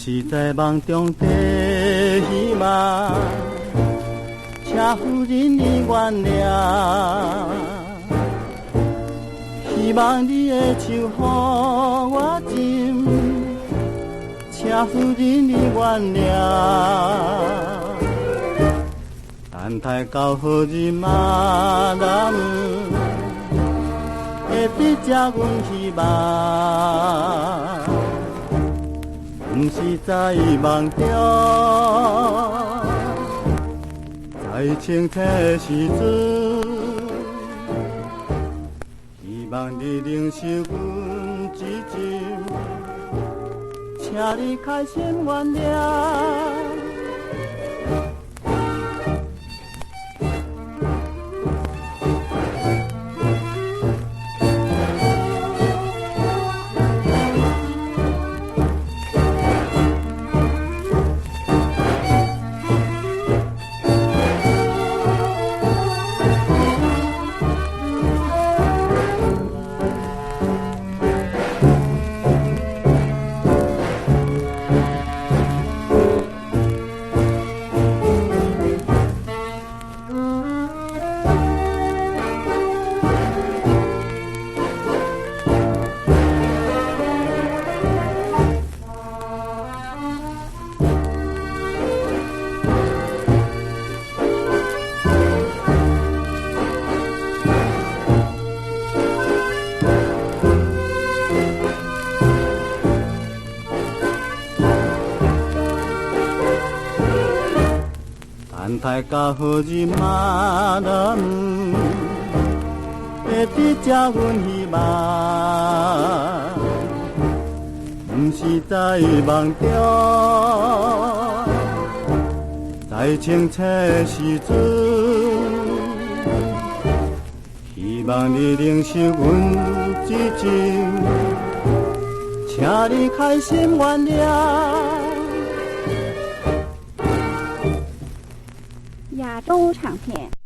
是在梦中的希望，车夫人你原谅，希望你的手予我牵，车夫人你原谅。等待到何日嘛那么会得这阮希望，不是在梦中，在清醒的时阵，希望你领受阮之情，请你开心原谅。等待到何日嘛那么会得这阮希望，不是在梦中，在清醒的时阵，希望你领受阮之情，请你开心原谅。亚洲唱片。